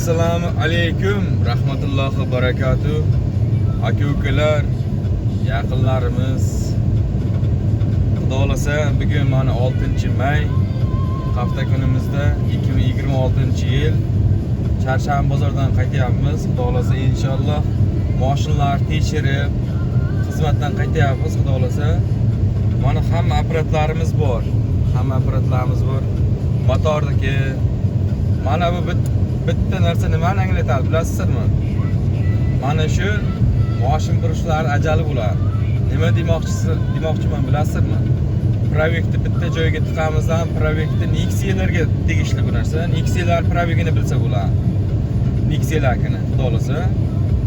Assalomu alaykum, rahmatullohi va barakatuh. Aka-ukalar, yaqinlarimiz. Xudo xolasa, bugun mana 6-may hafta kunimizda 2026-yil Charshanba bozordan qaytyapmiz. Xudo xolasa inshaalloh mashinalar tekshirib, xizmatdan qaytyapmiz. Xudo xolasa, mana hamma apparatlarimiz bor. Motordagi mana bu bitta narsa nimani anglatadi bilasizmi? Mana shu mashina burishlari ajali bo'ladi. Nima demoqchiman bilasizmi? Proyektni bitta joyga tiqamizdan proyektni Nexia'larga tegishli bu narsa. Nexia'lar proyegini bilsa bo'ladi. Nexia'larni xudo xolasa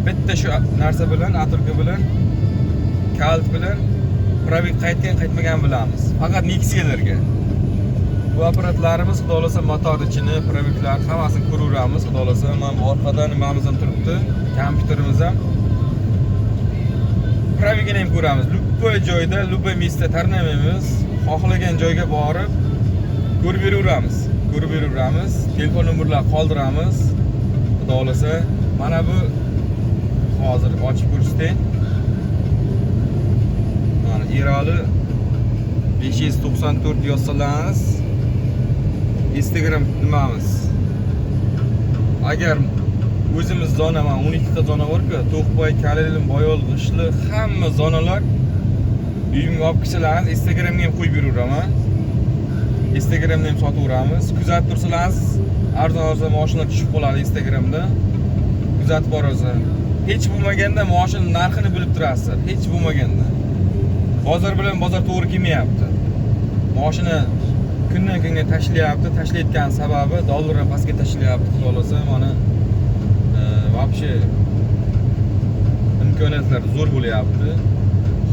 bitta shu narsa bilan, aturka bilan, kalt bilan proyekt qaytmagan bilamiz. Faqat Nexia'larga. Bu apparatlarimiz xudo xolasa motor ichini, proyektlar hammasini ko'raveramiz. Xudo xolasa mana orqadan nimamiz ham turibdi, kompyuterimiz ham. Proyegini ham ko'ramiz. Любой joyda, любой место tarnamaymiz. Xohlagan joyga borib ko'rib yuraveramiz. Telefon nomerlarini qoldiramiz. Xudo xolasa mana bu hozir ochib ko'rsatay. Mana Erali 594 yozsangiz Instagram nimamiz. Agar o'zimiz zona, mana 12 ta zona bor-ku, To'qboy, Kalilin, Boyol, G'ishli hamma zonalar uyimga olib kelsangiz Instagramga ham qo'yib yuraveraman. Instagramda ham sotaveramiz. Kuzatib tursangiz arzon mashinalar tushib qoladi Instagramda. Kuzatib borasiz. Hech bo'lmaganda mashina narxini bilib turasiz. Hech bo'lmaganda. Bozor bilan bozor to'g'ri kelmayapti. Mashina kundan kunga tashlayotgan sababi dollar ham pastga tashlayapti. Xudo xolasa mana вообще imkoniyatlar zo'r bo'lyapti.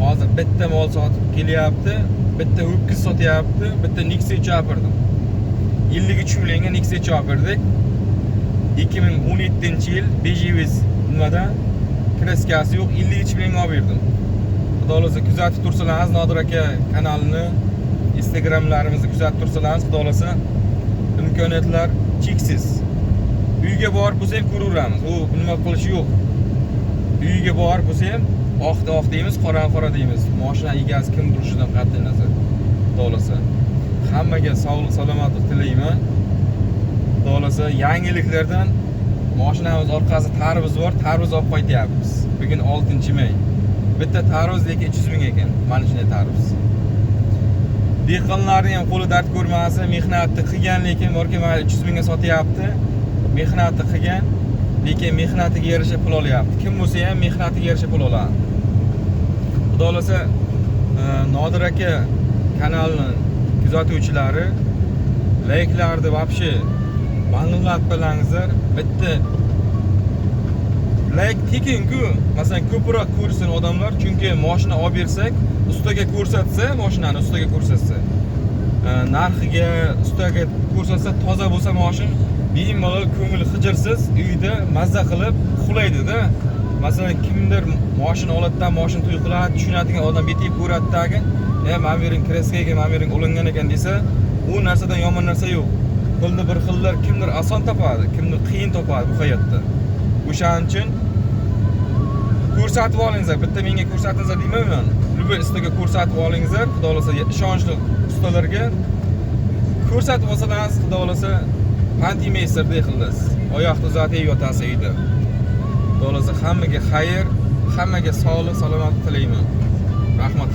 Hozir bitta mol sotib kelyapti, bitta ho'kiz sotyapti, bitta Nexia chopirdim. 53 millionga Nexia chopirdik. 2017-yil Bejiviz nimada kraskasi yo'q, 53 millionga olib berdim. Xudo xolasa kuzatib tursangiz, Nodir aka kanalini, Instagramlarimizni kuzatib tursangiz, xudo xolasa imkoniyatlar cheksiz. Uyga borib bo'lsa ham ko'raveramiz. U nima qilishi yo'q. Uyga borib bo'lsa ham oq deymiz, qora deymiz. Mashina egasi kim bo'lishidan qat'iy nazar. Xudo xolasa hammaga sog'lik, salomatlik tilayman. Xudo xolasa yangiliklardan mashinamiz orqasida tarvuz bor, tarvuz olib qaytyapmiz. Bugun 6-may. Bitta tarvuz lekin 300 ming ekan. Mana shunday tarvuz. Dehqonlarning ham qo'li dard ko'rmasa, mehnatni qilgan lekin borki mana 300 mingga sotyapti. Mehnatni qilgan, lekin mehnatiga yarasha pul olyapti. Kim bo'lsa ham mehnatiga yarasha pul oladi. Xudo xolasa Nodir aka kanalini kuzatuvchilari layklarni вообще ma'lumot bilangizlar. Bitta layk tekin-ku, masalan ko'proq ko'rsin odamlar, chunki mashina olib bersak, ustaga ko'rsatsa, mashinani ustaga ko'rsatsa, narxiga ustaga ko'rsatsa, toza bo'lsa mashina bemalol ko'ngil hijirsiz uyda mazza qilib uxlaydi-da. Masalan, kimdir mashina oladidan mashina to'y qiladi, tushunadigan odam betib ko'radidagi, "Men bering kraskaga, men bering olingan ekan" desa, u narsadan yomon narsa yo'q. Pulni bir xillar kimdir oson topadi, kimdir qiyin topadi bu hayotda. O'shaning uchun ko'rsatib olingizlar. Bitta menga ko'rsatingizlar deyman. Любой ustaga ko'rsatib olingizlar. Xudo xolasa ishonchli ustalarga ko'rsatib olsangiz, xudo xolasa Pantimeyster deyiladi. Oyoqni uzatib yotasiz uyda. Xudo xolasa hammaga xayr, hammaga sog'lik, salomatlik tilayman. Rahmat.